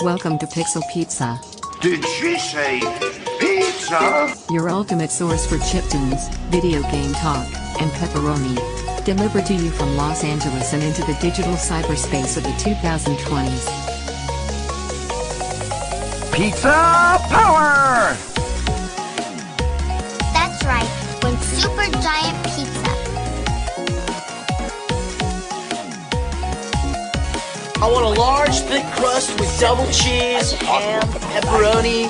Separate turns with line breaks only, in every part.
Welcome to Pixel Pizza,
Did she say pizza?
your ultimate source for chiptunes, video game talk, and pepperoni. Delivered to you from Los Angeles and into the digital cyberspace of the 2020s.
Pizza power!
That's right, one super giant pizza.
I want a large, thick crust with double cheese, ham, pepperoni.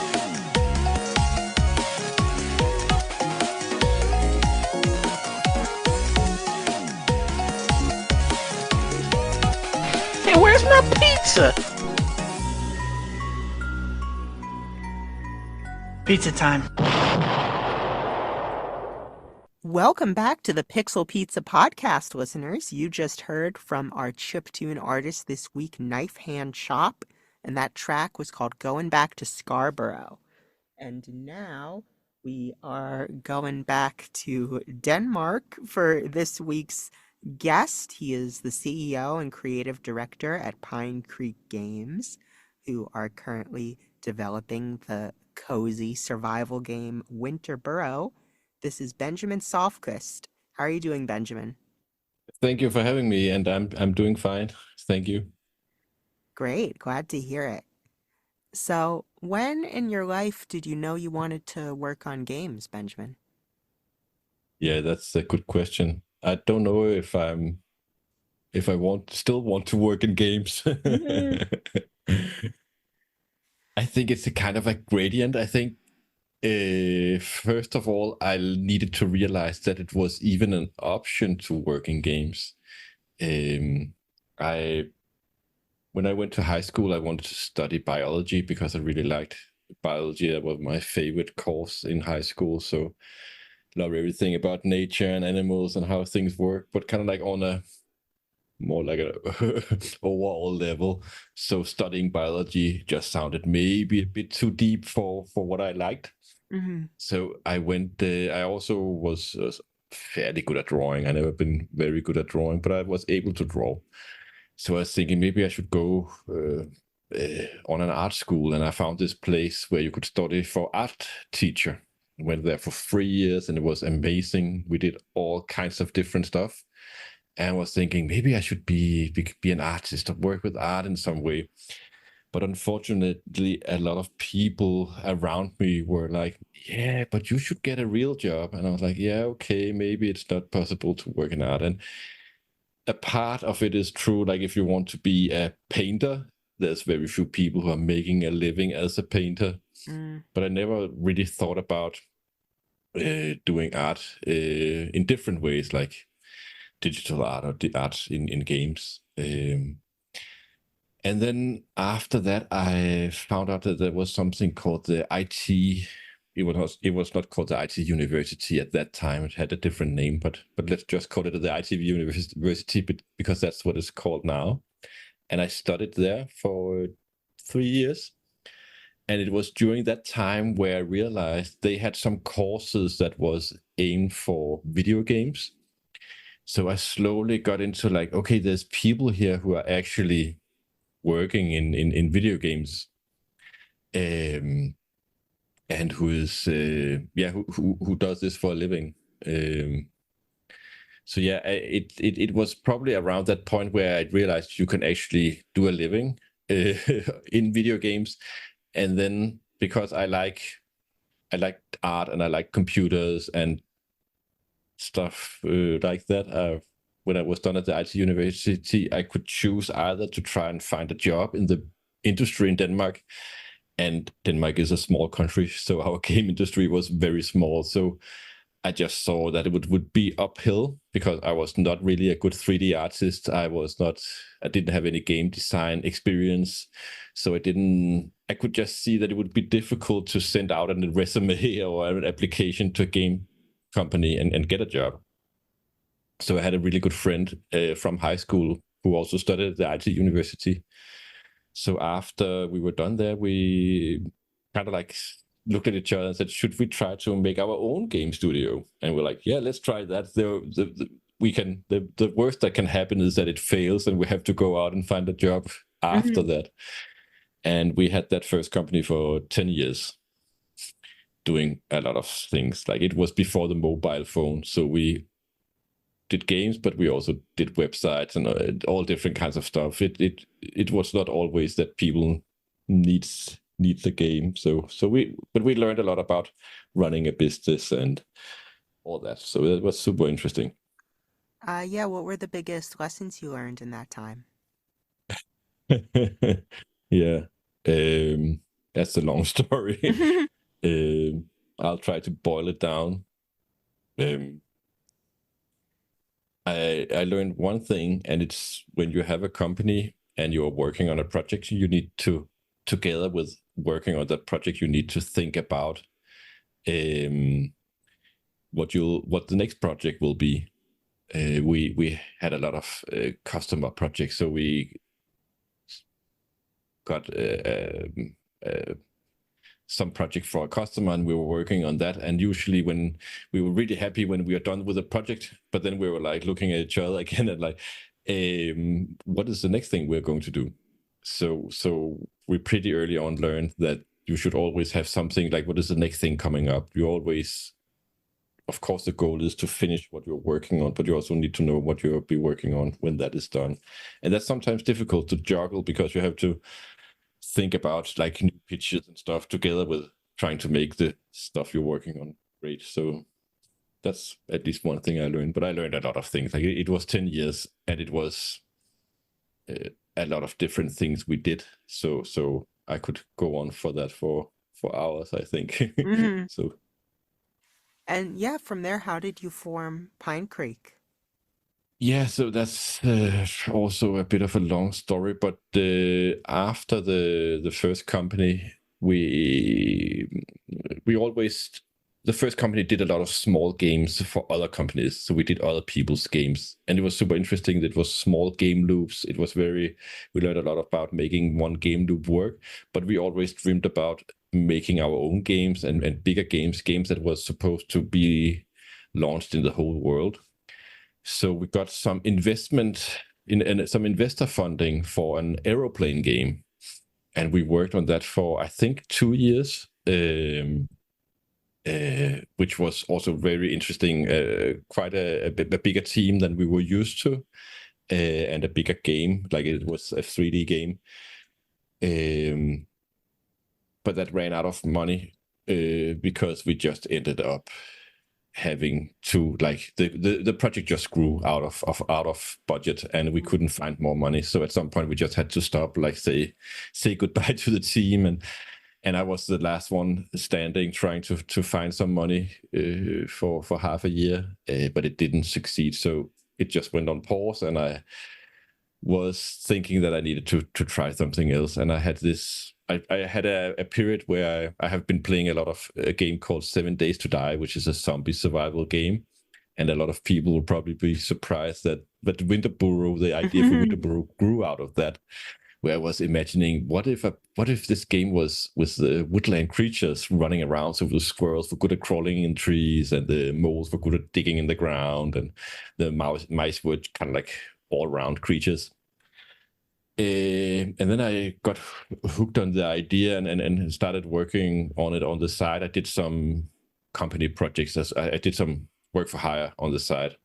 Hey, where's my pizza? Pizza time.
Welcome back to the Pixel Pizza podcast, listeners. You just heard from our chiptune artist this week, KnifeHandChop, and that track was called Going Back to Scarborough. And now we are going back to Denmark for this week's guest. He is the CEO and creative director at Pine Creek Games, who are currently developing the cozy survival game Winter Burrow. This is Benjamin Salvqist. How are you doing, Benjamin?
Thank you for having me, and I'm doing fine. Thank you.
Great, glad to hear it. So, when in your life did you know you wanted to work on games, Benjamin?
Yeah, that's a good question. I don't know if I still want to work in games. I think it's a kind of a gradient. I think first of all, I needed to realize that it was even an option to work in games. When I went to high school, I wanted to study biology because I really liked biology. That was my favorite course in high school. So love everything about nature and animals and how things work, but kind of like on a more like a overall level. So studying biology just sounded maybe a bit too deep for what I liked.
Mm-hmm.
So I went, I also was fairly good at drawing. I never been very good at drawing, but I was able to draw. So I was thinking maybe I should go on an art school, and I found this place where you could study for art teacher. I went there for 3 years and it was amazing. We did all kinds of different stuff. And I was thinking maybe I should be an artist or work with art in some way. But unfortunately, a lot of people around me were like, yeah, but you should get a real job. And I was like, yeah, okay, maybe it's not possible to work in art. And a part of it is true. Like if you want to be a painter, there's very few people who are making a living as a painter. But I never really thought about doing art in different ways, like digital art or the art in games. And then after that, I found out that there was something called the IT. It was not called the IT University at that time. It had a different name, but let's just call it the IT University because that's what it's called now. And I studied there for 3 years. And it was during that time where I realized they had some courses that was aimed for video games. So I slowly got into like, okay, there's people here who are actually working in video games, and who is who does this for a living. So yeah, it was probably around that point where I realized you can actually do a living in video games. And then because I like art and I like computers and stuff like that, when I was done at the IT University, I could choose either to try and find a job in the industry in Denmark. And Denmark is a small country, so our game industry was very small. So I just saw that it would be uphill because I was not really a good 3D artist. I didn't have any game design experience. So I could just see that it would be difficult to send out a resume or an application to a game company and get a job. So I had a really good friend from high school who also studied at the IT University. So after we were done there, we kind of like looked at each other and said, should we try to make our own game studio? And we're like, yeah, let's try that. The worst that can happen is that it fails and we have to go out and find a job after that. And we had that first company for 10 years, doing a lot of things. Like, it was before the mobile phone, so we did games, but we also did websites and all different kinds of stuff. It was not always that people need the game. So we learned a lot about running a business and all that. So it was super interesting.
Yeah, what were the biggest lessons you learned in that time?
Yeah, that's a long story. I'll try to boil it down. I learned one thing, and it's when you have a company and you're working on a project, you need to, together with working on that project, you need to think about what the next project will be. We had a lot of customer projects, so we got some project for a customer, and we were working on that. And usually when we were really happy when we are done with the project, but then we were like looking at each other again and like, what is the next thing we're going to do? So we pretty early on learned that you should always have something like, what is the next thing coming up? You always, of course, the goal is to finish what you're working on, but you also need to know what you'll be working on when that is done. And that's sometimes difficult to juggle, because you have to think about like new pitches and stuff together with trying to make the stuff you're working on great. So that's at least one thing I learned. But I learned a lot of things. Like, it was 10 years, and it was a lot of different things we did. So I could go on for that for hours, I think.
Mhm.
So.
And yeah, from there, how did you form Pine Creek?
Yeah, so that's also a bit of a long story, but after the first company, the first company did a lot of small games for other companies. So we did other people's games, and it was super interesting. It was small game loops. We learned a lot about making one game loop work, but we always dreamed about making our own games and bigger games that was supposed to be launched in the whole world. So we got some investment in some investor funding for an aeroplane game, and we worked on that for, I think, 2 years, which was also very interesting. Quite a bigger team than we were used to, and a bigger game. Like, it was a 3D game, but that ran out of money because we just ended up having to, like, the project just grew out of budget, and we couldn't find more money. So at some point we just had to stop, like, say goodbye to the team, and I was the last one standing, trying to find some money for half a year, but it didn't succeed. So it just went on pause, and I was thinking that I needed to try something else. And I had a period where I have been playing a lot of a game called 7 Days to Die, which is a zombie survival game. And a lot of people will probably be surprised that Winter Burrow, the idea for Winter Burrow, grew out of that, where I was imagining, what if this game was with the woodland creatures running around? So the squirrels were good at crawling in trees, and the moles were good at digging in the ground, and the mice were kind of like all-round creatures. And then I got hooked on the idea and started working on it on the side. I did some company projects. I did some work for hire on the side.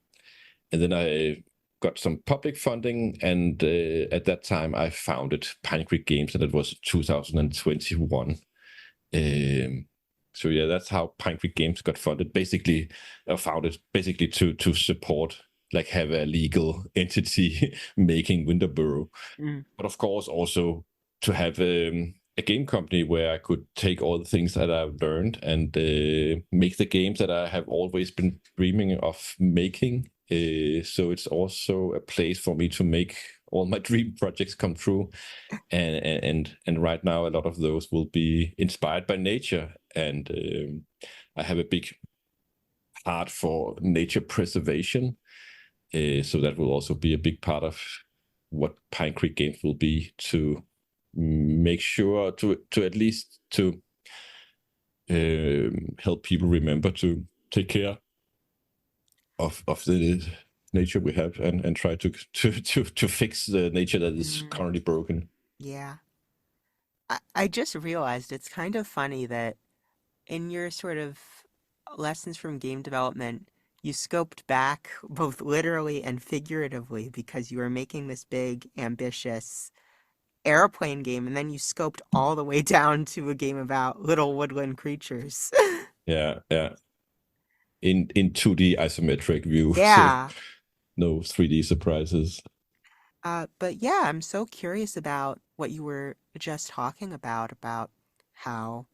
And then I got some public funding. And at that time, I founded Pine Creek Games, and it was 2021. So yeah, that's how Pine Creek Games got founded. Founded basically to support, like, have a legal entity making Winter Burrow. But of course also to have a game company where I could take all the things that I've learned and make the games that I have always been dreaming of making. So it's also a place for me to make all my dream projects come true. And right now, a lot of those will be inspired by nature. And I have a big heart for nature preservation. So that will also be a big part of what Pine Creek Games will be, to make sure to at least to help people remember to take care of the nature we have, and try to fix the nature that is currently broken.
Yeah. I just realized it's kind of funny that in your sort of lessons from game development, you scoped back both literally and figuratively because you were making this big, ambitious airplane game, and then you scoped all the way down to a game about little woodland creatures.
Yeah, yeah. In 2D isometric view, so
Yeah.
no 3D surprises.
But yeah, I'm so curious about what you were just talking about how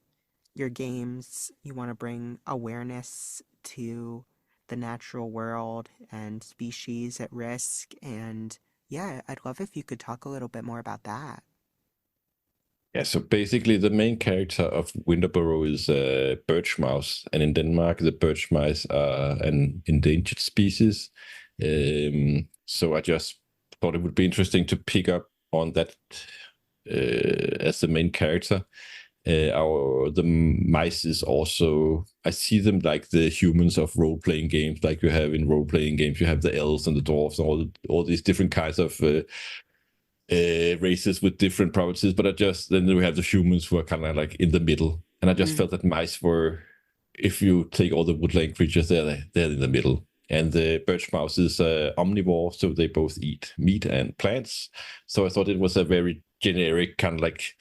your games, you want to bring awareness to the natural world and species at risk. And yeah, I'd love if you could talk a little bit more about that.
Yeah, so basically the main character of Winter Burrow is a birch mouse, and in Denmark the birch mice are an endangered species. So I just thought it would be interesting to pick up on that as the main character. The mice is also, I see them like the humans of role-playing games, like you have in role-playing games. You have the elves and the dwarves and all these different kinds of races with different properties, but then we have the humans who are kind of like in the middle, and I just felt that mice were, if you take all the woodland creatures, they're in the middle. And the birch mouse is omnivore, so they both eat meat and plants. So I thought it was a very generic kind of like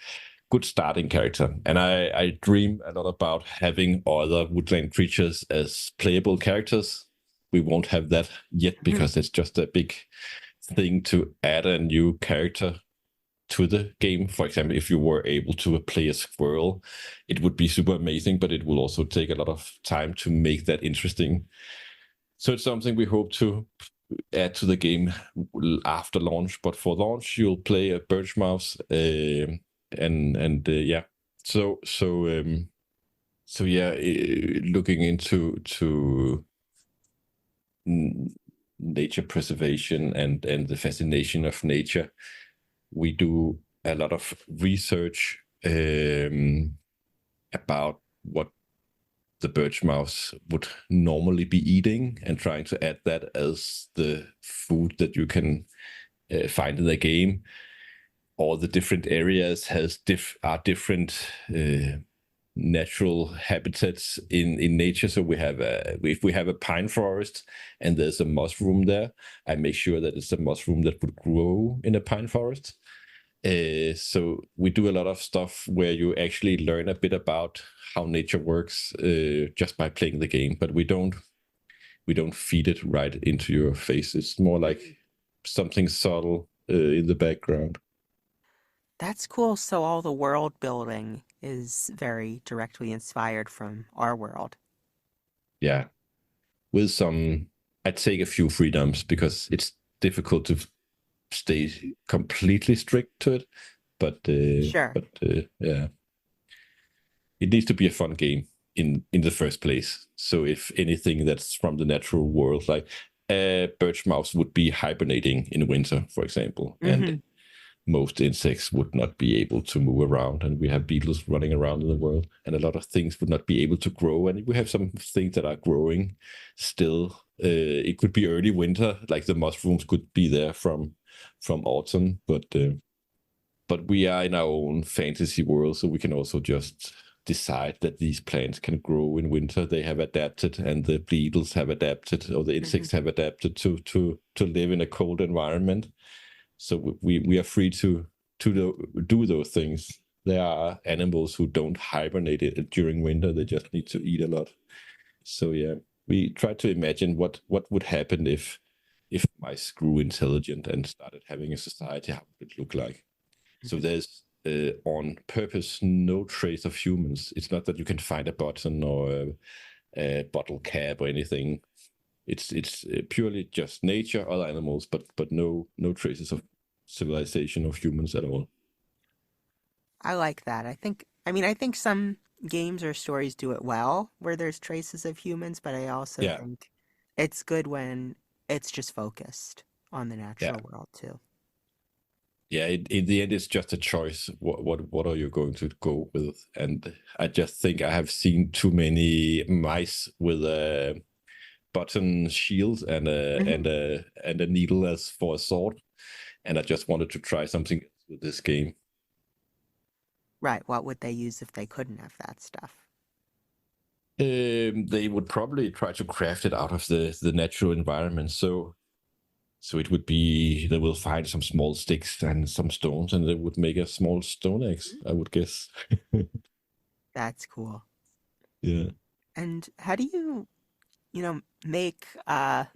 good starting character. And I dream a lot about having other woodland creatures as playable characters. We won't have that yet because it's just a big thing to add a new character to the game. For example, if you were able to play a squirrel, it would be super amazing, but it will also take a lot of time to make that interesting. So it's something we hope to add to the game after launch. But for launch, you'll play a birch mouse, yeah. So yeah, looking into nature preservation and the fascination of nature, we do a lot of research about what the birch mouse would normally be eating and trying to add that as the food that you can find in the game. All the different areas are different natural habitats in nature. So if we have a pine forest and there's a mushroom there, I make sure that it's a mushroom that would grow in a pine forest. So we do a lot of stuff where you actually learn a bit about how nature works just by playing the game, but we don't feed it right into your face. It's more like something subtle in the background.
That's cool. So all the world building is very directly inspired from our world.
Yeah. With some, I take a few freedoms because it's difficult to stay completely strict to it. But
Sure.
yeah, it needs to be a fun game in the first place. So if anything that's from the natural world, like a birch mouse would be hibernating in winter, for example, and most insects would not be able to move around, and we have beetles running around in the world, and a lot of things would not be able to grow, and we have some things that are growing still. It could be early winter, like the mushrooms could be there from autumn, but we are in our own fantasy world, so we can also just decide that these plants can grow in winter. They have adapted, and the beetles have adapted, or the insects have adapted to live in a cold environment. So we are free to do those things. There are animals who don't hibernate during winter. They just need to eat a lot. So yeah, we try to imagine what would happen if mice grew intelligent and started having a society. How would it look like? So there's on purpose no trace of humans. It's not that you can find a button or a bottle cap or anything. It's purely just nature, other animals, but no traces of civilization of humans at all.
I like that. I think some games or stories do it well where there's traces of humans, but I also
Yeah,
think it's good when it's just focused on the
yeah,
natural world too.
yeah. In the end, it's just a choice. What are you going to go with? And I just think I have seen too many mice with a button shield and a needle as for a sword, and I just wanted to try something with this game.
Right. What would they use if they couldn't have that stuff?
They would probably try to craft it out of the natural environment. So it would be they will find some small sticks and some stones, and they would make a small stone axe, I would guess.
That's cool.
Yeah.
And how do you, make a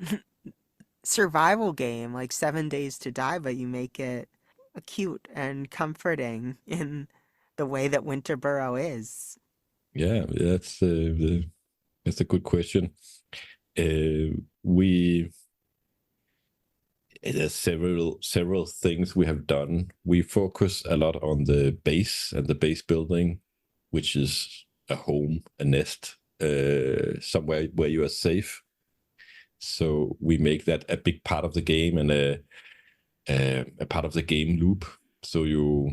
survival game like 7 Days to Die, but you make it cute and comforting in the way that Winter Burrow is?
Yeah, that's a good question. We There's several things we have done. We focus a lot on the base and the base building, which is a home, a nest, somewhere where you are safe. So we make that a big part of the game and a part of the game loop. So you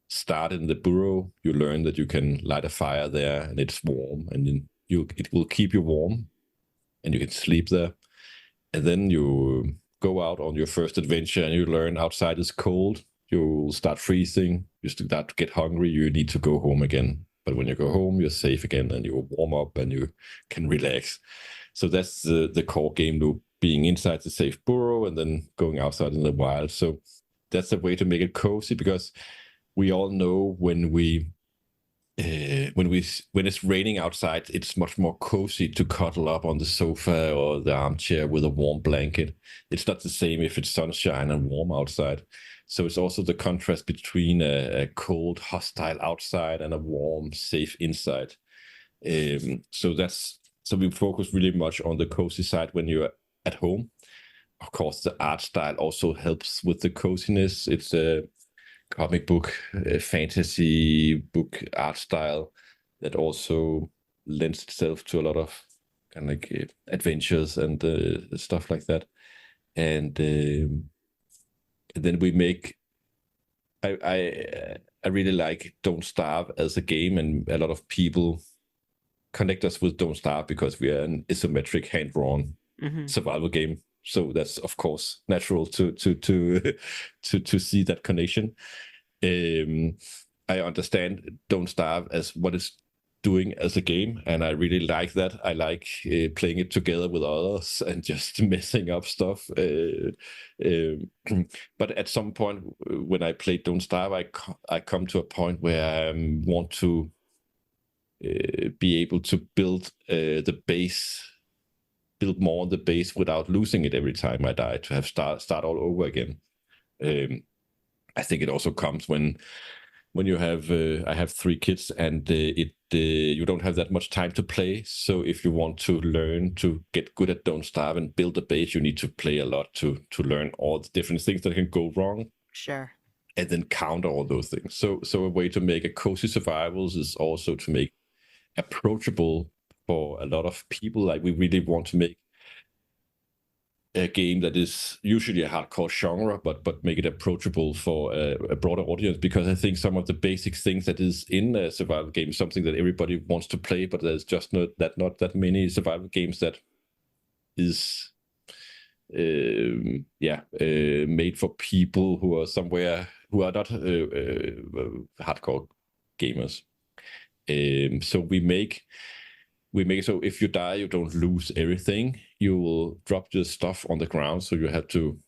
start in the burrow, you learn that you can light a fire there and it's warm, and then it will keep you warm and you can sleep there. And then you go out on your first adventure and you learn outside is cold, you start freezing, you start to get hungry, you need to go home again. But when you go home, you're safe again and you warm up and you can relax. So that's the core game loop, being inside the safe burrow and then going outside in the wild. So that's a way to make it cozy, because we all know when it's raining outside, it's much more cozy to cuddle up on the sofa or the armchair with a warm blanket. It's not the same if it's sunshine and warm outside. So it's also the contrast between a cold, hostile outside and a warm, safe inside. So we focus really much on the cozy side when you're at home. Of course, the art style also helps with the coziness. It's a comic book, fantasy book art style that also lends itself to a lot of kind of like adventures and stuff like that. And then we make. I really like Don't Starve as a game, and a lot of people connect us with Don't Starve because we are an isometric hand-drawn survival game. So that's of course natural to see that connection. I understand Don't Starve as what it's doing as a game, and I really like that. I like playing it together with others and just messing up stuff. But at some point when I play Don't Starve, I come to a point where I want to be able to build the base, build more on the base without losing it every time I die, to have start all over again. I think it also comes when you have I have 3 kids, and you don't have that much time to play. So if you want to learn to get good at Don't Starve and build a base, you need to play a lot to learn all the different things that can go wrong.
Sure.
And then counter all those things. So a way to make a cozy survivals is also to make approachable for a lot of people. Like, we really want to make a game that is usually a hardcore genre, but make it approachable for a broader audience, because I think some of the basic things that is in a survival game is something that everybody wants to play, but there's just not that many survival games that is made for people who are somewhere who are not hardcore gamers. So we make so if you die, you don't lose everything. You will drop your stuff on the ground, so you have to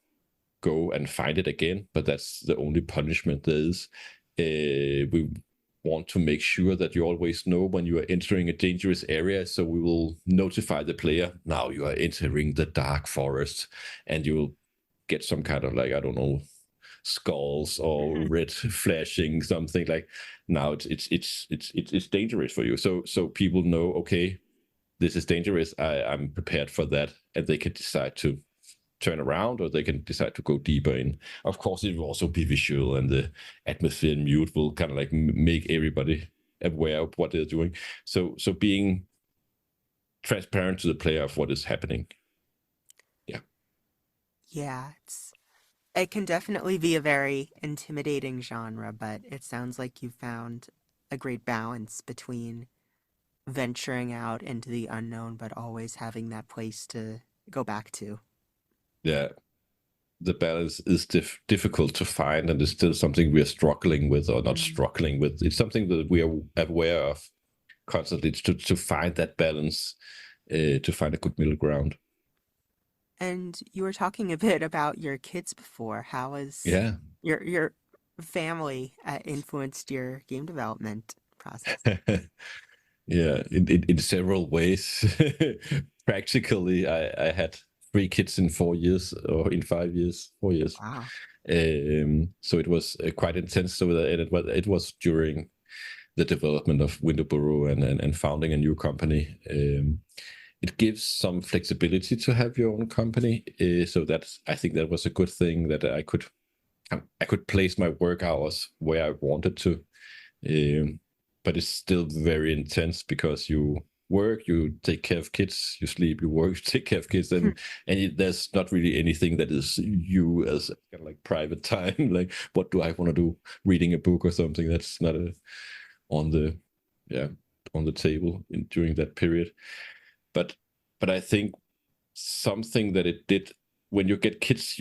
go and find it again. But that's the only punishment there is. We want to make sure that you always know when you are entering a dangerous area. So we will notify the player, now you are entering the dark forest, and you will get some kind of, like, I don't know, skulls or red flashing, something like, now it's dangerous for you. So people know, okay, this is dangerous. I'm prepared for that, and they can decide to turn around, or they can decide to go deeper in. Of course, it will also be visual, and the atmosphere and mute will kind of like make everybody aware of what they're doing. So being transparent to the player of what is happening.
Yeah, it can definitely be a very intimidating genre, but it sounds like you found a great balance between venturing out into the unknown, but always having that place to go back to.
Yeah. the balance is difficult to find, and it's still something we are struggling with, or not struggling with. It's something that we are aware of constantly, to find that balance, to find a good middle ground.
And you were talking a bit about your kids before. How has your family influenced your game development process?
Yeah, in several ways. Practically, I had 3 kids in 4 years, or in 5 years, 4 years.
Wow.
So it was quite intense. So it was during the development of Winter Burrow and founding a new company. It gives some flexibility to have your own company. So I think that was a good thing, that I could place my work hours where I wanted to. But it's still very intense, because you work, you take care of kids, you sleep, you work, you take care of kids, and there's not really anything that is you as kind of like private time. Like, what do I want to do? Reading a book or something, that's not on the table during that period. But I think something that it did, when you get kids,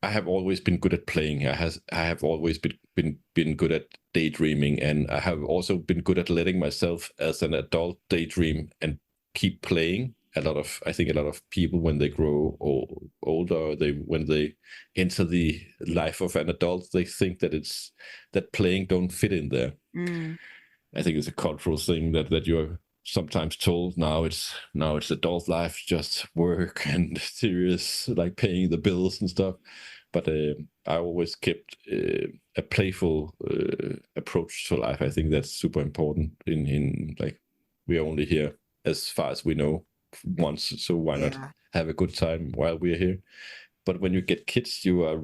I have always been good at playing. I have always been good at daydreaming, and I have also been good at letting myself as an adult daydream and keep playing. I think a lot of people, when they grow older, when they enter the life of an adult, they think that playing don't fit in there. I think it's a cultural thing that you're sometimes told now it's adult life, just work and serious, like paying the bills and stuff. But I always kept a playful approach to life. I think that's super important. In like, we are only here as far as we know once, so why not have a good time while we're here? But when you get kids, you are how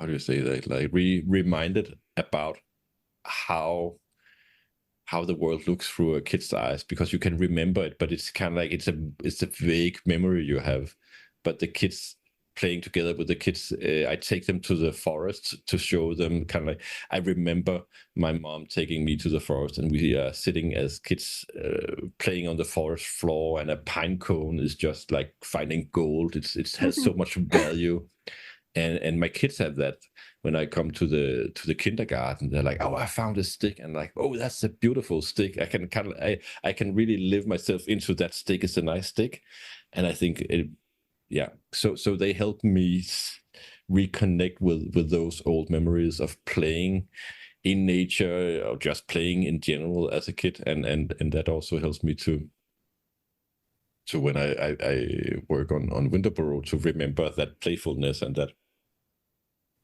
do you say that? Like, reminded about how the world looks through a kid's eyes, because you can remember it, but it's kind of like it's a vague memory you have. But the kids, playing together with the kids, I take them to the forest to show them, kind of like, I remember my mom taking me to the forest, and we are sitting as kids playing on the forest floor, and a pine cone is just like finding gold. It has so much value. And my kids have that. When I come to the kindergarten, they're like, "Oh, I found a stick," and like, "Oh, that's a beautiful stick. I can really live myself into that stick. It's a nice stick," and I think So they help me reconnect with those old memories of playing in nature, or just playing in general as a kid, and that also helps me to when I work on Winter Burrow, to remember that playfulness and that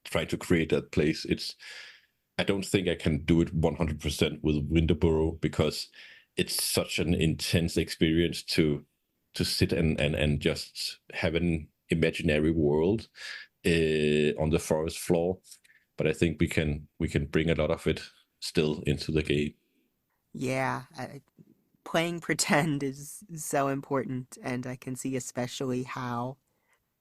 try to create that place. I don't think I can do it 100% with Winter Burrow, because it's such an intense experience to sit and just have an imaginary world on the forest floor. But I think we can bring a lot of it still into the game.
Yeah, playing pretend is so important, and I can see especially how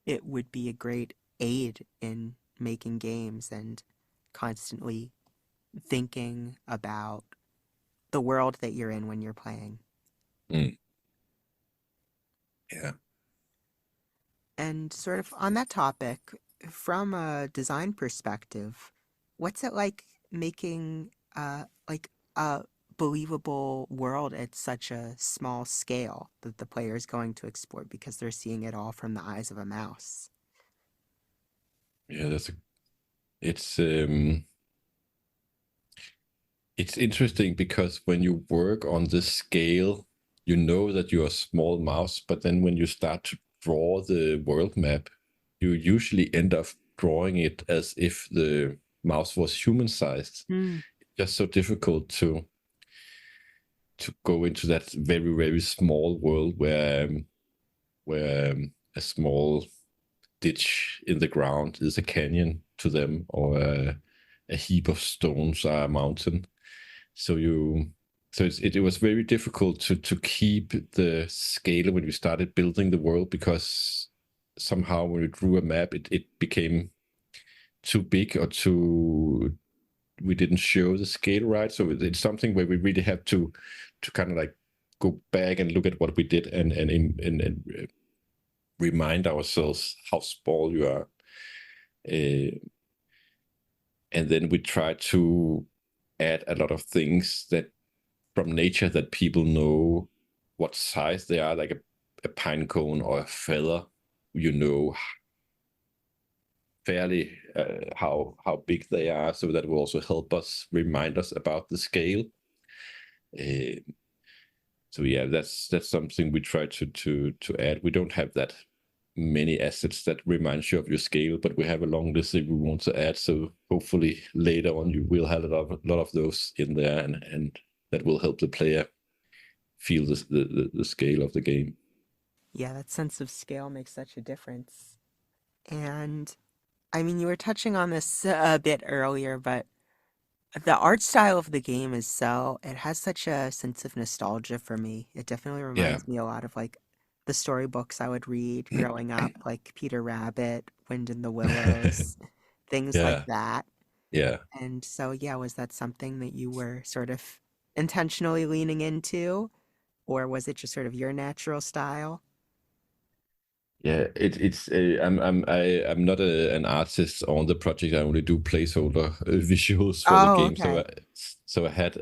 it would be a great aid in making games and constantly thinking about the world that you're in when you're playing.
Yeah.
And sort of on that topic, from a design perspective, what's it like making like a believable world at such a small scale that the player is going to explore, because they're seeing it all from the eyes of a mouse?
Yeah, it's interesting, because when you work on this scale, you know that you're a small mouse, but then when you start to draw the world map, you usually end up drawing it as if the mouse was human-sized. It's just so difficult to go into that very, very small world where a small ditch in the ground is a canyon to them, or a heap of stones are a mountain. So it was very difficult to keep the scale when we started building the world, because somehow when we drew a map, it became too big, or we didn't show the scale right. So it's something where we really have to kind of like go back and look at what we did and remind ourselves how small you are. And then we try to add a lot of things that from nature that people know what size they are, like a pine cone or a feather, fairly how big they are, so that will also help us remind us about the scale. So yeah, that's something we try to add. We don't have that many assets that reminds you of your scale, but we have a long list that we want to add. So hopefully later on you will have a lot of those in there, and that will help the player feel the scale of the game.
Yeah, that sense of scale makes such a difference. And I mean, you were touching on this a bit earlier, but the art style of the game it has such a sense of nostalgia for me. It definitely
Yeah.
reminds me a lot of like the storybooks I would read growing up, like Peter Rabbit, Wind in the Willows, things like
Yeah.
that.
Yeah.
And so, yeah, was that something that you were sort of intentionally leaning into, or was it just sort of your natural style?
Yeah, I'm not an artist on the project. I only do placeholder visuals for the
Oh,
game.
okay.
So I had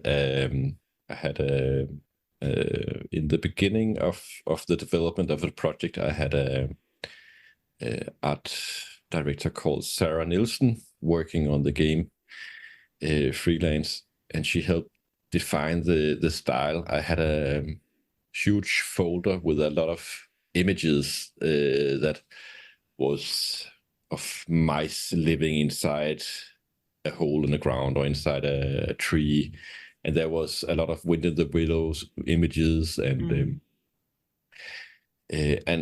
in the beginning of the development of the project, I had a art director called Sarah Nielsen working on the game, freelance, and she helped define the style. I had a huge folder with a lot of images that was of mice living inside a hole in the ground or inside a tree, and there was a lot of Wind in the Willows images, and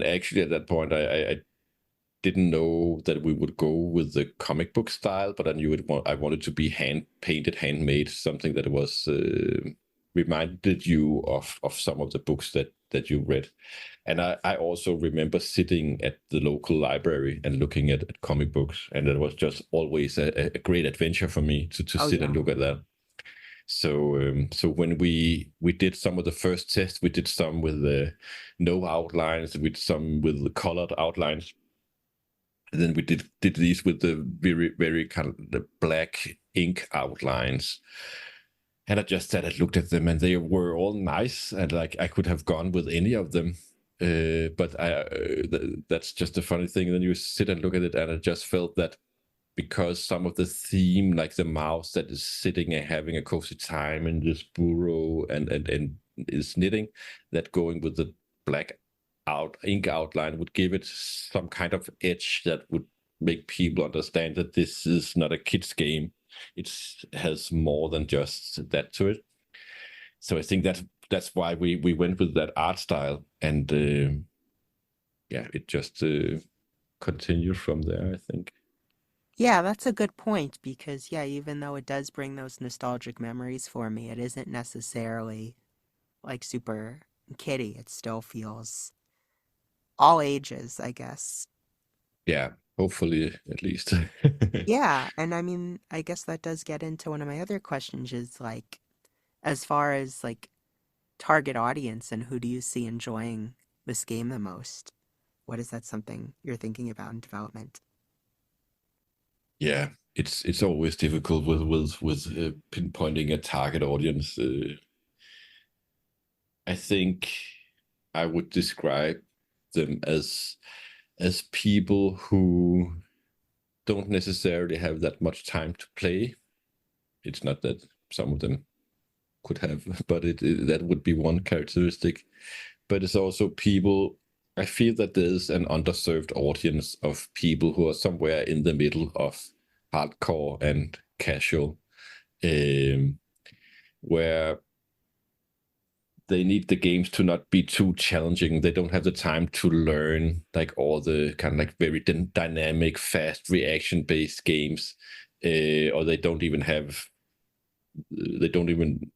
actually at that point I didn't know that we would go with the comic book style, but I knew I wanted to be hand painted, handmade, something that was reminded you of some of the books that you read. And I also remember sitting at the local library and looking at comic books, and it was just always a great adventure for me to
Oh,
sit
yeah.
and look at that. So when we did some of the first tests, we did some with no outlines, we did some with the colored outlines. And then we did these with the very, very kind of the black ink outlines. And I just sat and looked at them, and they were all nice, and like I could have gone with any of them. But that's just a funny thing. And then you sit and look at it, and I just felt that because some of the theme, like the mouse that is sitting and having a cozy time in this burrow and is knitting, that going with the black ink outline would give it some kind of edge that would make people understand that this is not a kid's game. It has more than just that to it. So I think that's why we went with that art style, and it just continued from there, I think.
Yeah, that's a good point because, yeah, even though it does bring those nostalgic memories for me, it isn't necessarily like super kiddie. It still feels all ages, I guess.
Yeah, hopefully at least.
Yeah, and I mean, I guess that does get into one of my other questions is like, as far as like target audience and who do you see enjoying this game the most? What is that something you're thinking about in development?
Yeah, it's always difficult with pinpointing a target audience. I think I would describe them as people who don't necessarily have that much time to play. It's not that some of them could have, but that would be one characteristic. But it's also people. I feel that there's an underserved audience of people who are somewhere in the middle of hardcore and casual, where they need the games to not be too challenging. They don't have the time to learn like all the kind of like very dynamic, fast reaction-based games, or they don't even,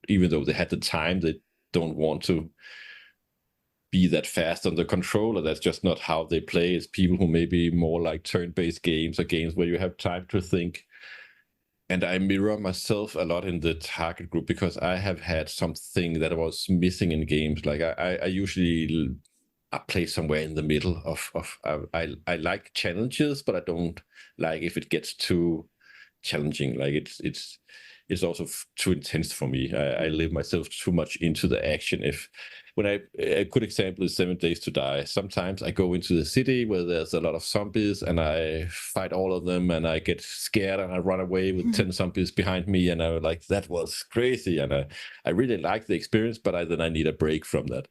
even though they had the time, they don't want to be that fast on the controller. That's just not how they play. It's people who maybe more like turn-based games or games where you have time to think. And I mirror myself a lot in the target group because I have had something that was missing in games. Like I usually I play somewhere in the middle of I like challenges, but I don't like if it gets too challenging. Like it's also too intense for me. I live myself too much into the action. A good example is 7 Days to Die. Sometimes I go into the city where there's a lot of zombies and I fight all of them and I get scared and I run away with 10 zombies behind me and I'm like, that was crazy. And I really like the experience, but then I need a break from that.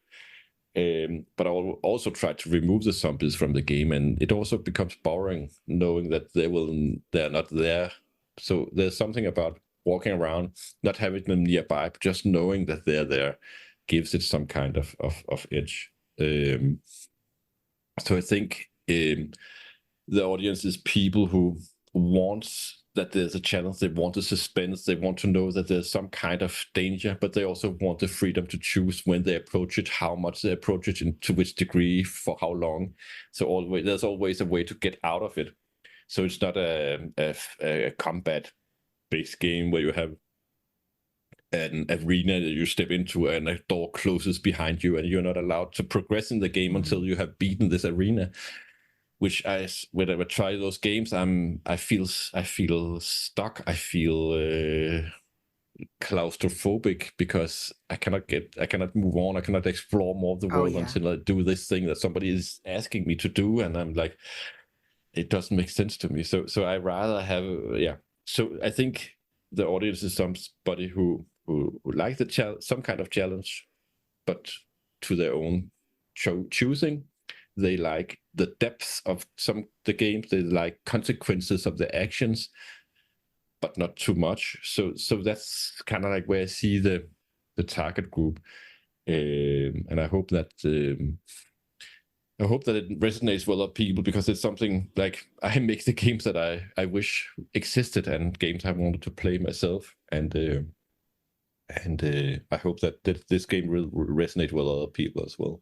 But I'll also try to remove the zombies from the game, and it also becomes boring knowing that they're not there. So there's something about walking around, not having them nearby, but just knowing that they're there gives it some kind of edge. So I think the audience is people who want that there's a challenge, they want the suspense, they want to know that there's some kind of danger, but they also want the freedom to choose when they approach it, how much they approach it, and to which degree, for how long. So there's always a way to get out of it. So it's not a combat-based game where you have an arena that you step into and a door closes behind you and you're not allowed to progress in the game until you have beaten this arena. Which whenever I try those games, I feel stuck. I feel claustrophobic because I cannot move on. I cannot explore more of the world until I do this thing that somebody is asking me to do, and I'm like, it doesn't make sense to me. So I rather have So I think the audience is somebody who like some kind of challenge, but to their own choosing. They like the depth of the games. They like consequences of the actions, but not too much. So that's kind of like where I see the target group, and I hope that it resonates with other people, because it's something like I make the games that I wish existed and games I wanted to play myself, and I hope that this game will resonate with other people as well.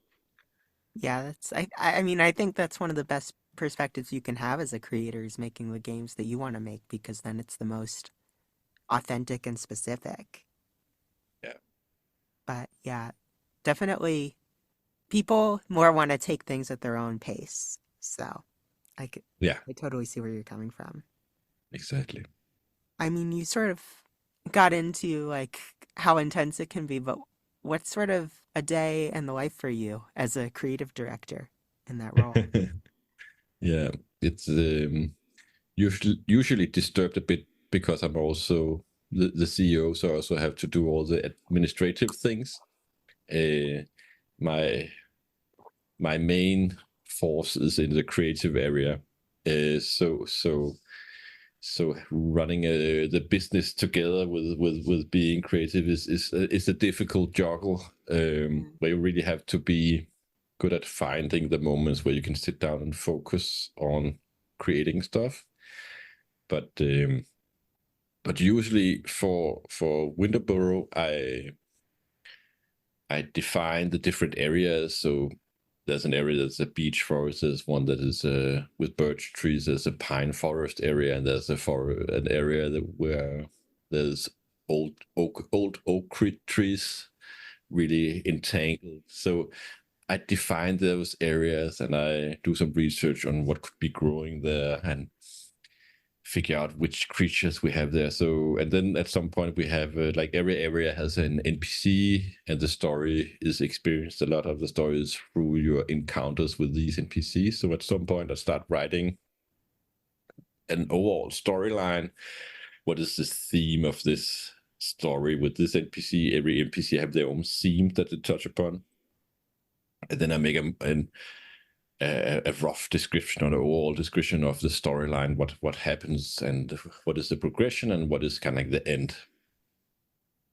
Yeah, I mean, I think that's one of the best perspectives you can have as a creator, is making the games that you want to make, because then it's the most authentic and specific.
Yeah.
But yeah, definitely people more want to take things at their own pace. So I totally see where you're coming from.
Exactly.
I mean, you sort of got into like how intense it can be, but what's sort of a day in the life for you as a creative director in that role?
Yeah, it's usually disturbed a bit because I'm also the CEO, so I also have to do all the administrative things. My main force is in the creative area, so running the business together with being creative is a difficult juggle, where you really have to be good at finding the moments where you can sit down and focus on creating stuff. But usually for Winter Burrow, I define the different areas. So there's an area that's a beech forest. There's one that is with birch trees. There's a pine forest area, and there's an area where there's old oak trees, really entangled. So I define those areas and I do some research on what could be growing there and figure out which creatures we have there. So, and then at some point we have like every area has an NPC, and the story is experienced. A lot of the story is through your encounters with these NPCs. So at some point I start writing an overall storyline. What is the theme of this story with this NPC? Every NPC have their own theme that they touch upon. And then I make a rough description or an overall description of the storyline, what happens and what is the progression and what is kind of like the end.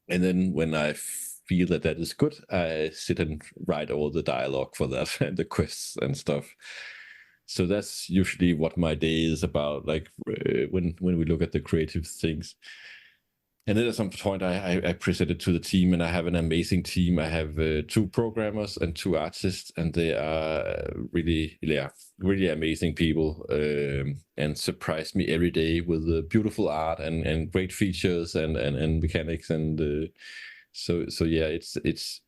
And then when I feel that is good, I sit and write all the dialogue for that and the quests and stuff. So that's usually what my day is about, like when we look at the creative things. And then at some point I present it to the team, and I have an amazing team. I have 2 programmers and 2 artists, and they are really amazing people, and surprise me every day with beautiful art and great features and mechanics. And so yeah, it's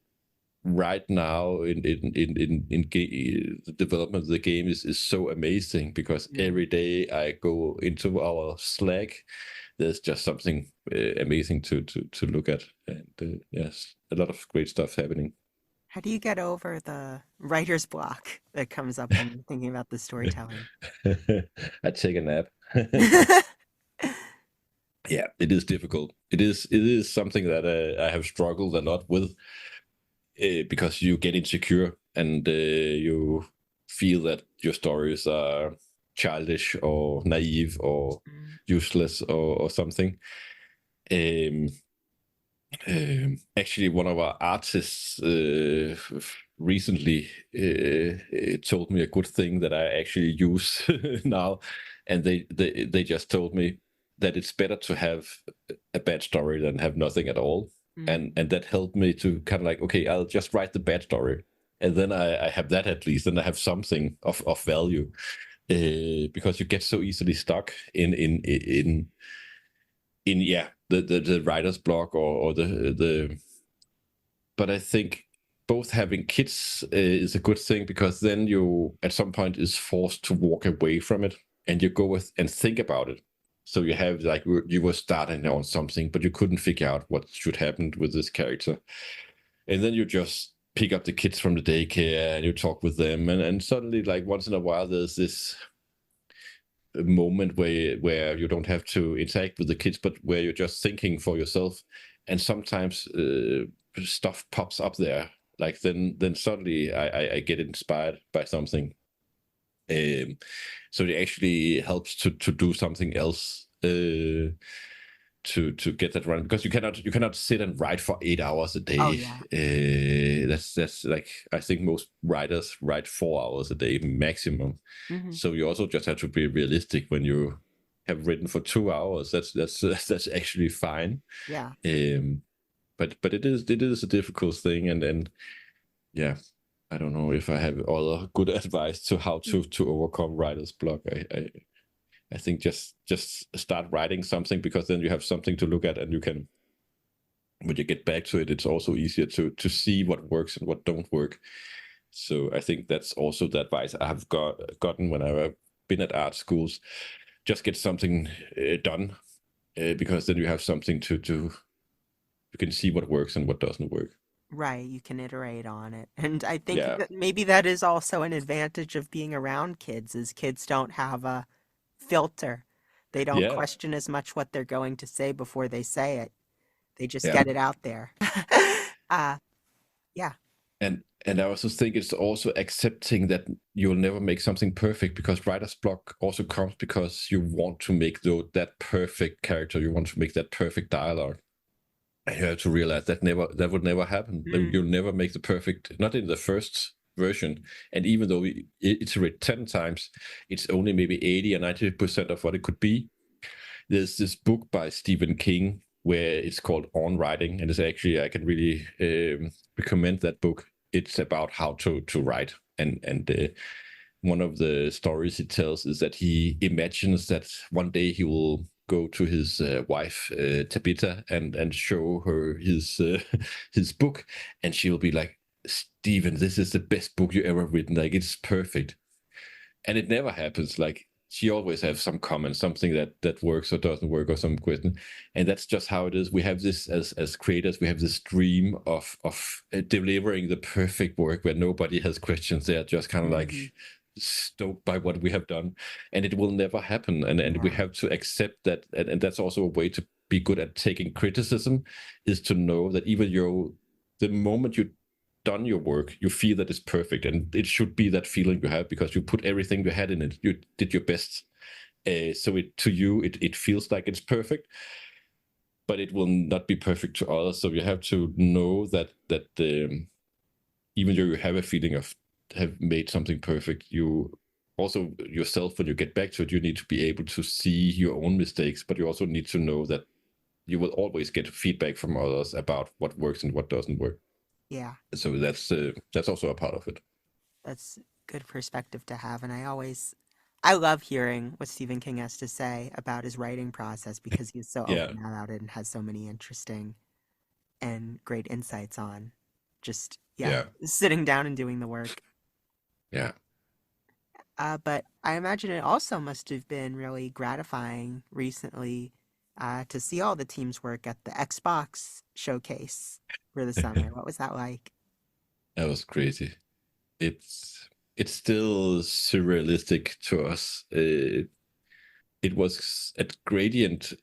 right now in the development of the game is so amazing, because every day I go into our Slack, there's just something amazing to look at, and yes, a lot of great stuff happening.
How do you get over the writer's block that comes up when you're thinking about the storytelling?
I take a nap. Yeah, it is difficult. It is something that I have struggled a lot with, because you get insecure, and you feel that your stories are childish or naive or useless, or something. Um, Actually, one of our artists recently told me a good thing that I actually use now, and they just told me that it's better to have a bad story than have nothing at all. And that helped me to kind of like, okay, I'll just write the bad story, and then I have that at least, and I have something of value, because you get so easily stuck in the writer's block, or the. But I think both having kids is a good thing, because then you at some point is forced to walk away from it, and you go with and think about it. So you have, like, you were starting on something, but you couldn't figure out what should happen with this character, and then you just pick up the kids from the daycare and you talk with them, and suddenly, like, once in a while, there's this moment where you don't have to interact with the kids, but where you're just thinking for yourself, and sometimes stuff pops up there, like then suddenly I get inspired by something, so it actually helps to do something else, to get that running, because you cannot sit and write for 8 hours a day.
Oh, yeah.
That's like, I think most writers write 4 hours a day maximum. So you also just have to be realistic. When you have written for 2 hours, that's actually fine.
Yeah.
But it is a difficult thing, and yeah, I don't know if I have other good advice to how to overcome writer's block. I think just start writing something, because then you have something to look at, and you can, when you get back to it, it's also easier to see what works and what don't work. So I think that's also the advice I have gotten when I've been at art schools. Just get something done, because then you have something to you can see what works and what doesn't work.
Right, you can iterate on it. And I think
Yeah.
that maybe that is also an advantage of being around kids, is kids don't have a filter. They don't
Yeah.
question as much what they're going to say before they say it. They just
Yeah.
get it out there. Yeah.
And I also think it's also accepting that you'll never make something perfect, because writer's block also comes because you want to make that perfect character, you want to make that perfect dialogue. And you have to realize that would never happen. You'll never make the perfect, not in the first version. And even though it's read 10 times, it's only maybe 80 or 90% of what it could be. There's this book by Stephen King where it's called On Writing, and it's actually, I can really recommend that book. It's about how to write, and one of the stories he tells is that he imagines that one day he will go to his wife Tabitha and show her his book, and she will be like, "Stephen, this is the best book you ever written. Like, it's perfect." And it never happens. Like, she always has some comment, something that works or doesn't work, or some question. And that's just how it is. We have this, as creators, we have this dream of delivering the perfect work where nobody has questions. They're just kind of like stoked by what we have done, and it will never happen. And we have to accept that. And that's also a way to be good at taking criticism, is to know that even the moment you done your work, you feel that it's perfect, and it should be that feeling you have, because you put everything you had in it, you did your best, so to you it feels like it's perfect, but it will not be perfect to others. So you have to know that even though you have a feeling of have made something perfect, you also yourself, when you get back to it, you need to be able to see your own mistakes, but you also need to know that you will always get feedback from others about what works and what doesn't work.
Yeah.
So that's also a part of it.
That's good perspective to have. And I love hearing what Stephen King has to say about his writing process, because he's so
Yeah.
open about it and has so many interesting and great insights on just Yeah, sitting down and doing the work.
Yeah.
But I imagine it also must have been really gratifying recently to see all the teams work at the Xbox showcase for the summer. What was that like?
That was crazy. It's still surrealistic to us. It was at Gradient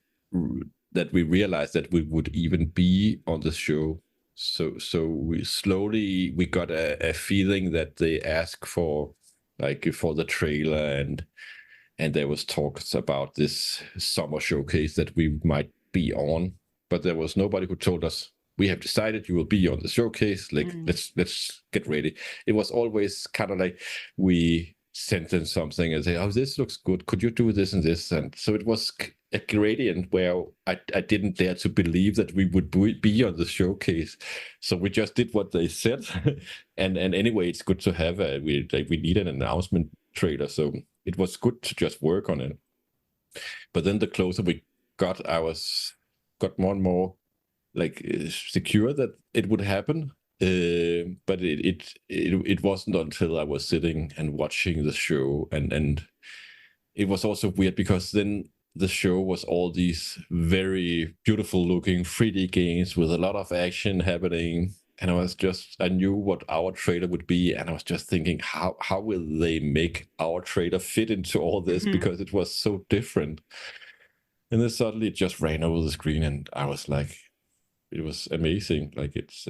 that we realized that we would even be on the show. So we got a feeling that they asked for, like, for the trailer, and there was talks about this summer showcase that we might be on, but there was nobody who told us, we have decided you will be on the showcase, like, let's get ready. It was always kind of like we sent them something and say, oh, this looks good, could you do this and this? And so it was a gradient where I didn't dare to believe that we would be on the showcase, so we just did what they said. and anyway, it's good to have we need an announcement trailer, so it was good to just work on it. But then the closer we got, got more and more like secure that it would happen. But it wasn't until I was sitting and watching the show, and it was also weird because then the show was all these very beautiful looking 3D games with a lot of action happening. And I knew what our trailer would be, and I was just thinking, how will they make our trailer fit into all this? Because it was so different. And then suddenly it just ran over the screen, and I was like, it was amazing. Like, it's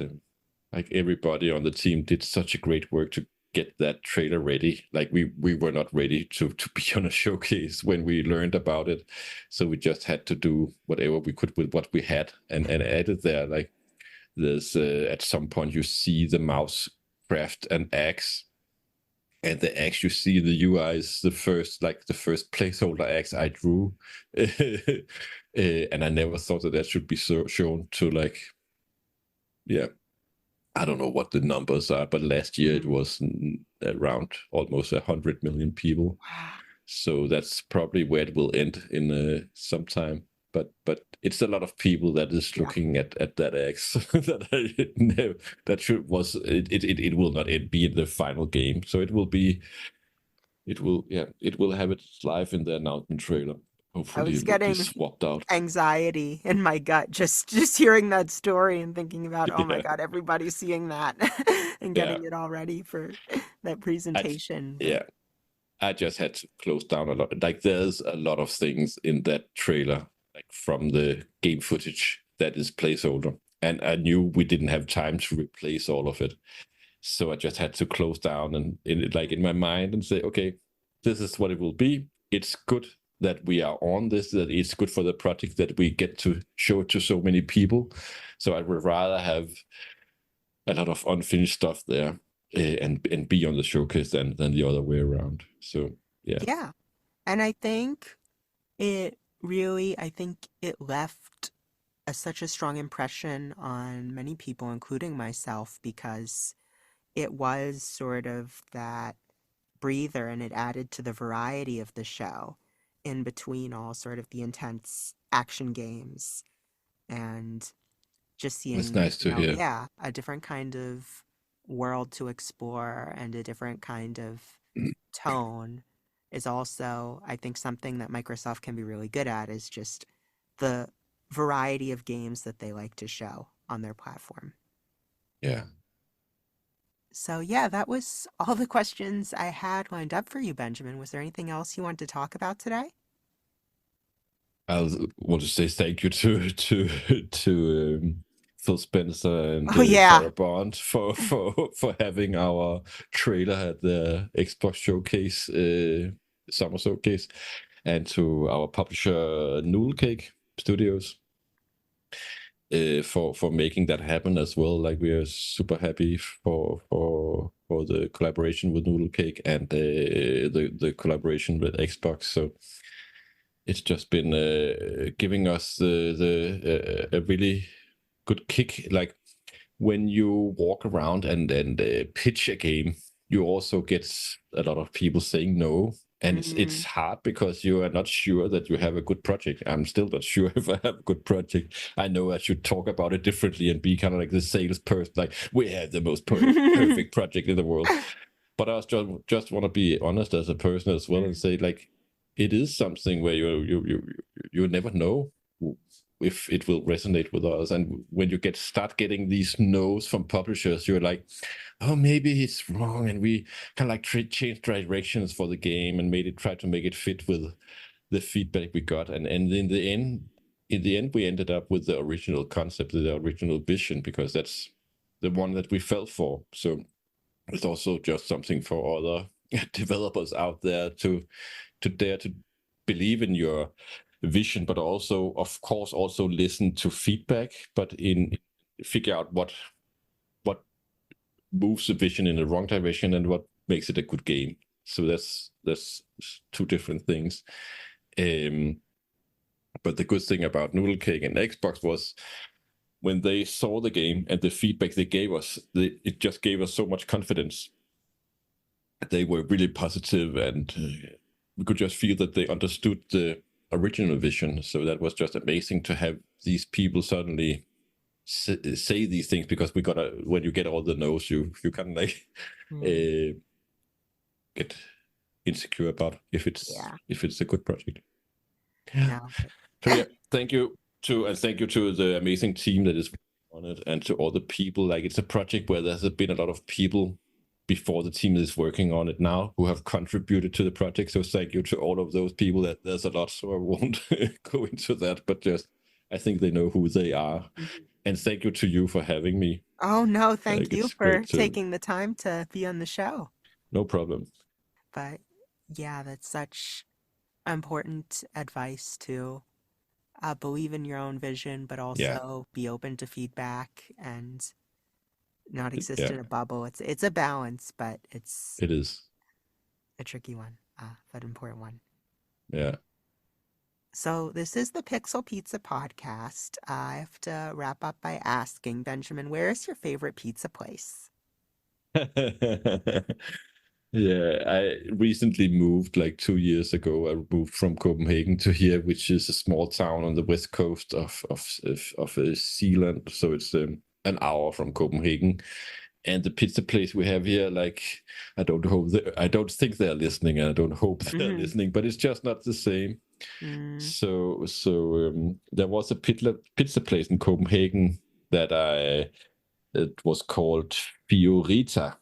like everybody on the team did such a great work to get that trailer ready. Like, we were not ready to be on a showcase when we learned about it, so we just had to do whatever we could with what we had, and added there, like, there's at some point you see the mouse craft an axe, and the axe you see the UI is the first placeholder axe I drew. And I never thought that should be shown to, like, I don't know what the numbers are, but last year it was around almost 100 million people. So that's probably where it will end in some time. But it's a lot of people that is looking at that X that I know that it will not be in the final game. So it will have its life in the announcement trailer. Hopefully
I was
it will be
getting
swapped out.
anxiety in my gut just hearing that story and thinking about, oh my
Yeah.
God, everybody's seeing that and getting it all ready for that presentation.
I just had to close down a lot. Like, there's a lot of things in that trailer, like from the game footage, that is placeholder, and I knew we didn't have time to replace all of it. So I just had to close down and in my mind and say, okay, this is what it will be. It's good that we are on this, that it's good for the project that we get to show it to so many people. So I would rather have a lot of unfinished stuff there and be on the showcase than the other way around. So
yeah, and I think it left such a strong impression on many people, including myself, because it was sort of that breather, and it added to the variety of the show in between all sort of the intense action games, and just seeing,
it's nice to hear.
a different kind of world to explore and a different kind of tone is also, I think, something that Microsoft can be really good at, is just the variety of games that they like to show on their platform.
Yeah.
So yeah, that was all the questions I had lined up for you, Benjamin. Was there anything else you wanted to talk about today?
I want to say thank you to Phil Spencer and Sarah Bond for having our trailer at the Xbox Showcase, Summer Showcase, and to our publisher Noodle Cake Studios for making that happen as well. Like, we are super happy for the collaboration with Noodle Cake and the collaboration with Xbox. So it's just been giving us a really good kick. Like, when you walk around and pitch a game, you also get a lot of people saying no, And it's hard because you are not sure that you have a good project. I'm still not sure if I have a good project. I know I should talk about it differently and be kind of like the salesperson, like we have the most perfect project in the world. But I just want to be honest as a person as well and say, like, it is something where you never know if it will resonate with us. And when you start getting these no's from publishers, you're like, oh, maybe it's wrong, and we kind of like change directions for the game and try to make it fit with the feedback we got. And in the end, we ended up with the original concept, the original vision, because that's the one that we fell for. So it's also just something for other developers out there to dare to believe in your vision, but also, of course, also listen to feedback, but figure out what moves the vision in the wrong direction and what makes it a good game. So that's two different things. But the good thing about Noodle Cake and Xbox was when they saw the game and the feedback they gave us, it just gave us so much confidence. They were really positive, and we could just feel that they understood the original vision. So that was just amazing to have these people suddenly say these things, because when you get all the no's, you kind of like get insecure about if it's a good project.
No.
So yeah, thank you to the amazing team that is on it, and to all the people. Like, it's a project where there's been a lot of people before the team is working on it now who have contributed to the project. So thank you to all of those people. That there's a lot, so I won't go into that, but just I think they know who they are. And thank you to you for having me.
Oh, no, thank you for taking the time to be on the show.
No problem.
But yeah, that's such important advice to believe in your own vision, but also be open to feedback and not exist in a bubble. It's a balance, but it is a tricky one, but important one.
Yeah.
So this is the Pixel Pizza podcast. I have to wrap up by asking, Benjamin, where is your favorite pizza place?
Yeah, I recently moved like 2 years ago. I moved from Copenhagen to here, which is a small town on the west coast of Zealand. So it's an hour from Copenhagen. And the pizza place we have here, like, I don't think they're listening, and I don't hope they're listening, but it's just not the same. So there was a pizza place in Copenhagen that it was called Fiorita,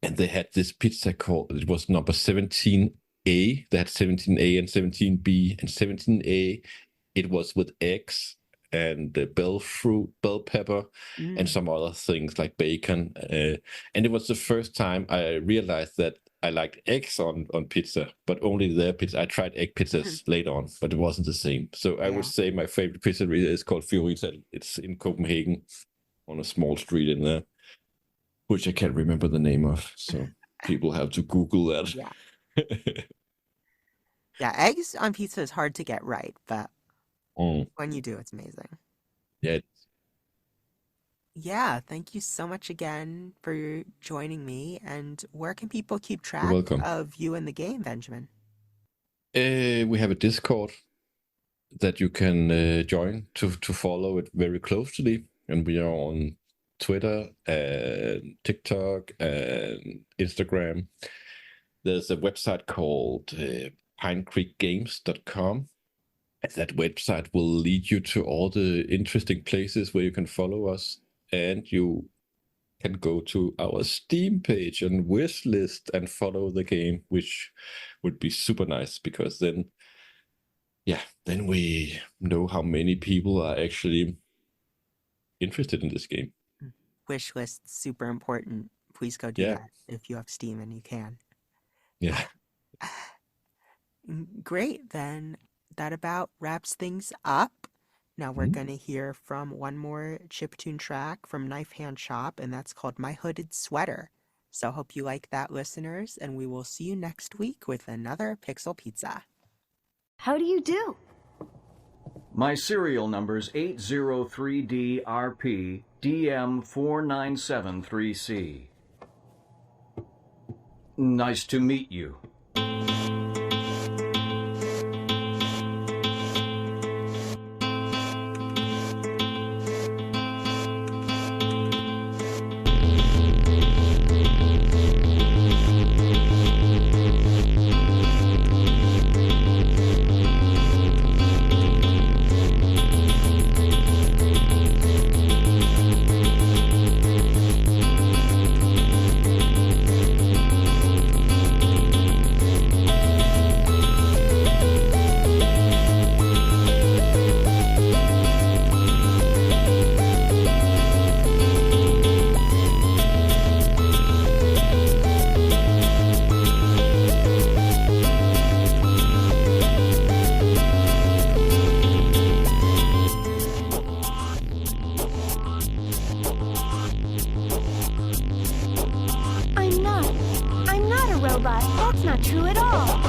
and they had this pizza it was number 17A. They had 17A and 17B, and 17A, it was with eggs and bell pepper, and some other things like bacon. And it was the first time I realized that I liked eggs on pizza, but only their pizza. I tried egg pizzas later on, but it wasn't the same. So I would say my favorite pizzeria is called Fiorita. It's in Copenhagen on a small street in there, which I can't remember the name of. So people have to Google that.
Yeah. Yeah, eggs on pizza is hard to get right, but when you do, it's amazing.
Yeah.
Yeah, thank you so much again for joining me. And where can people keep track of you and the game, Benjamin?
We have a Discord that you can join to follow it very closely. And we are on Twitter and TikTok and Instagram. There's a website called pinecreekgames.com. And that website will lead you to all the interesting places where you can follow us. And you can go to our Steam page and wish list and follow the game, which would be super nice, because then we know how many people are actually interested in this game.
Wish list, super important. Please go do that if you have Steam and you can.
Yeah.
Great. Then that about wraps things up. Now we're going to hear from one more chiptune track from KnifeHandChop, and that's called My Hooded Sweater. So hope you like that, listeners, and we will see you next week with another Pixel Pizza.
How do you do?
My serial number's 803DRP DM4973C. Nice to meet you.
robot. That's not true at all.